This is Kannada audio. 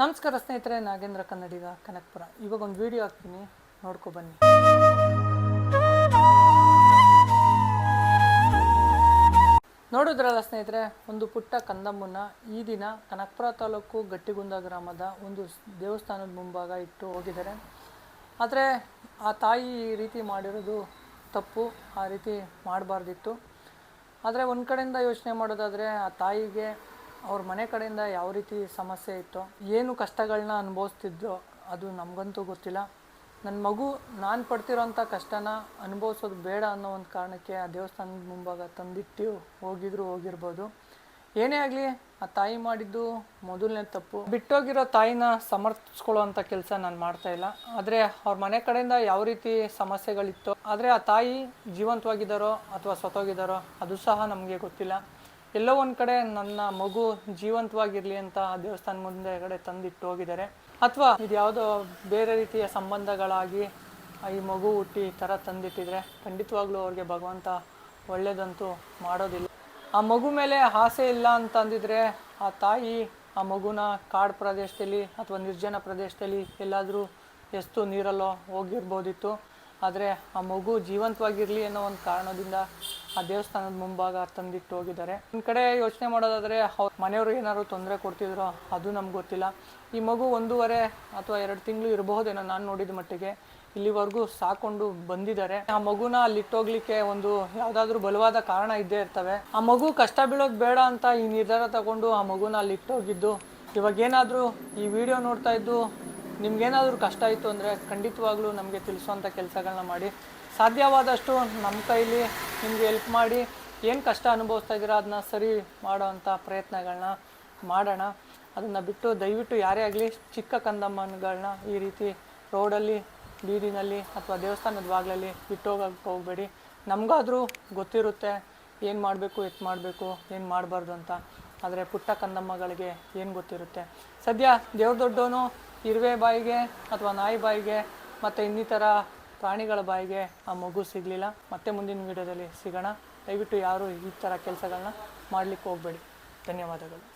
ನಮಸ್ಕಾರ ಸ್ನೇಹಿತರೆ, ನಾಗೇಂದ್ರ ಕನ್ನಡಿಗ ಕನಕಪುರ. ಇವಾಗ ಒಂದು ವಿಡಿಯೋ ಹಾಕ್ತೀನಿ, ನೋಡ್ಕೊ ಬನ್ನಿ. ನೋಡಿದ್ರಲ್ಲ ಸ್ನೇಹಿತರೆ, ಒಂದು ಪುಟ್ಟ ಕಂದಮ್ಮನ ಈ ದಿನ ಕನಕಪುರ ತಾಲೂಕು ಗಟ್ಟಿಗುಂದ ಗ್ರಾಮದ ಒಂದು ದೇವಸ್ಥಾನದ ಮುಂಭಾಗ ಇಟ್ಟು ಹೋಗಿದ್ದಾರೆ. ಆದರೆ ಆ ತಾಯಿ ಈ ರೀತಿ ಮಾಡಿರೋದು ತಪ್ಪು, ಆ ರೀತಿ ಮಾಡಬಾರ್ದಿತ್ತು. ಆದರೆ ಒಂದು ಕಡೆಯಿಂದ ಯೋಚನೆ ಮಾಡೋದಾದರೆ, ಆ ತಾಯಿಗೆ ಅವ್ರ ಮನೆ ಕಡೆಯಿಂದ ಯಾವ ರೀತಿ ಸಮಸ್ಯೆ ಇತ್ತು, ಏನು ಕಷ್ಟಗಳನ್ನ ಅನುಭವಿಸ್ತಿದ್ದೋ ಅದು ನಮಗಂತೂ ಗೊತ್ತಿಲ್ಲ. ನನ್ನ ಮಗು ನಾನು ಪಡ್ತಿರೋಂಥ ಕಷ್ಟನ ಅನುಭವಿಸೋದು ಬೇಡ ಅನ್ನೋ ಒಂದು ಕಾರಣಕ್ಕೆ ಆ ದೇವಸ್ಥಾನದ ಮುಂಭಾಗ ತಂದಿಟ್ಟು ಹೋಗಿರ್ಬೋದು. ಏನೇ ಆಗಲಿ, ಆ ತಾಯಿ ಮಾಡಿದ್ದು ಮೊದಲನೇ ತಪ್ಪು. ಬಿಟ್ಟೋಗಿರೋ ತಾಯಿನ ಸಮರ್ಥಿಸ್ಕೊಳ್ಳೋವಂಥ ಕೆಲಸ ನಾನು ಮಾಡ್ತಾ ಇಲ್ಲ. ಆದರೆ ಅವ್ರ ಮನೆ ಕಡೆಯಿಂದ ಯಾವ ರೀತಿ ಸಮಸ್ಯೆಗಳಿತ್ತು, ಆದರೆ ಆ ತಾಯಿ ಜೀವಂತವಾಗಿದ್ದಾರೋ ಅಥವಾ ಸತ್ತೋಗಿದ್ದಾರೋ ಅದು ಸಹ ನಮಗೆ ಗೊತ್ತಿಲ್ಲ. ಎಲ್ಲೋ ಒಂದು ಕಡೆ ನನ್ನ ಮಗು ಜೀವಂತವಾಗಿರಲಿ ಅಂತ ಆ ದೇವಸ್ಥಾನ ಮುಂದೆಗಡೆ ತಂದಿಟ್ಟು ಹೋಗಿದ್ದಾರೆ, ಅಥವಾ ಇದು ಯಾವುದೋ ಬೇರೆ ರೀತಿಯ ಸಂಬಂಧಗಳಾಗಿ ಈ ಮಗು ಹುಟ್ಟಿ ಈ ಥರ ತಂದಿಟ್ಟಿದ್ರೆ ಖಂಡಿತವಾಗ್ಲೂ ಅವ್ರಿಗೆ ಭಗವಂತ ಒಳ್ಳೇದಂತೂ ಮಾಡೋದಿಲ್ಲ. ಆ ಮಗು ಮೇಲೆ ಆಸೆ ಇಲ್ಲ ಅಂತಂದಿದ್ರೆ ಆ ತಾಯಿ ಆ ಮಗುನ ಕಾಡು ಪ್ರದೇಶದಲ್ಲಿ ಅಥವಾ ನಿರ್ಜನ ಪ್ರದೇಶದಲ್ಲಿ ಎಲ್ಲಾದರೂ ಎಷ್ಟು ನೀರಲ್ಲೋ ಹೋಗಿರ್ಬೋದಿತ್ತು. ಆದರೆ ಆ ಮಗು ಜೀವಂತವಾಗಿರಲಿ ಅನ್ನೋ ಒಂದು ಕಾರಣದಿಂದ ಆ ದೇವಸ್ಥಾನದ ಮುಂಭಾಗ ತಂದಿಟ್ಟು ಹೋಗಿದ್ದಾರೆ. ಒಂದು ಕಡೆ ಯೋಚನೆ ಮಾಡೋದಾದರೆ, ಅವ್ರ ಮನೆಯವರು ಏನಾದ್ರು ತೊಂದರೆ ಕೊಡ್ತಿದ್ರೋ ಅದು ನಮ್ಗೆ ಗೊತ್ತಿಲ್ಲ. ಈ ಮಗು 1.5 ಅಥವಾ 2 ತಿಂಗಳು ಇರಬಹುದೇನೋ, ನಾನು ನೋಡಿದ ಮಟ್ಟಿಗೆ ಇಲ್ಲಿವರೆಗೂ ಸಾಕೊಂಡು ಬಂದಿದ್ದಾರೆ. ಆ ಮಗುನ ಅಲ್ಲಿಟ್ಟೋಗ್ಲಿಕ್ಕೆ ಒಂದು ಯಾವುದಾದ್ರೂ ಬಲವಾದ ಕಾರಣ ಇದ್ದೇ ಇರ್ತವೆ. ಆ ಮಗು ಕಷ್ಟ ಬೀಳೋದು ಬೇಡ ಅಂತ ಈ ನಿರ್ಧಾರ ತಗೊಂಡು ಆ ಮಗುನ ಅಲ್ಲಿಟ್ಟೋಗಿದ್ದು. ಇವಾಗೇನಾದರೂ ಈ ವಿಡಿಯೋ ನೋಡ್ತಾ ಇದ್ದು ನಿಮ್ಗೇನಾದರೂ ಕಷ್ಟ ಆಯಿತು ಅಂದರೆ ಖಂಡಿತವಾಗ್ಲೂ ನಮಗೆ ತಿಳಿಸುವಂಥ ಕೆಲಸಗಳನ್ನ ಮಾಡಿ. ಸಾಧ್ಯವಾದಷ್ಟು ನಮ್ಮ ಕೈಲಿ ನಿಮಗೆ ಹೆಲ್ಪ್ ಮಾಡಿ, ಏನು ಕಷ್ಟ ಅನುಭವಿಸ್ತಾ ಇದ್ದೀರಾ ಅದನ್ನ ಸರಿ ಮಾಡೋವಂಥ ಪ್ರಯತ್ನಗಳನ್ನ ಮಾಡೋಣ. ಅದನ್ನು ಬಿಟ್ಟು ದಯವಿಟ್ಟು ಯಾರೇ ಆಗಲಿ ಚಿಕ್ಕ ಕಂದಮ್ಮನಗಳನ್ನ ಈ ರೀತಿ ರೋಡಲ್ಲಿ, ಬೀದಿನಲ್ಲಿ ಅಥವಾ ದೇವಸ್ಥಾನದ ಬಾಗಿಲಲ್ಲಿ ಬಿಟ್ಟೋಗಕ್ಕೆ ಹೋಗಬೇಡಿ. ನಮಗಾದರೂ ಗೊತ್ತಿರುತ್ತೆ ಏನು ಮಾಡಬೇಕು, ಮಾಡಬೇಕು, ಏನು ಮಾಡಬಾರ್ದು ಅಂತ. ಆದರೆ ಪುಟ್ಟ ಕಂದಮ್ಮಗಳಿಗೆ ಏನು ಗೊತ್ತಿರುತ್ತೆ. ಸದ್ಯ ದೇವ್ರ ದೊಡ್ಡವನು ಇರುವೆ ಬಾಯಿಗೆ ಅಥವಾ ನಾಯಿ ಬಾಯಿಗೆ ಮತ್ತು ಇನ್ನಿತರ ಪ್ರಾಣಿಗಳ ಬಾಯಿಗೆ ಆ ಮಗು ಸಿಗಲಿಲ್ಲ. ಮತ್ತೆ ಮುಂದಿನ ವಿಡಿಯೋದಲ್ಲಿ ಸಿಗೋಣ. ದಯವಿಟ್ಟು ಯಾರು ಈ ಥರ ಕೆಲಸಗಳನ್ನ ಮಾಡಲಿಕ್ಕೆ ಹೋಗಬೇಡಿ. ಧನ್ಯವಾದಗಳು.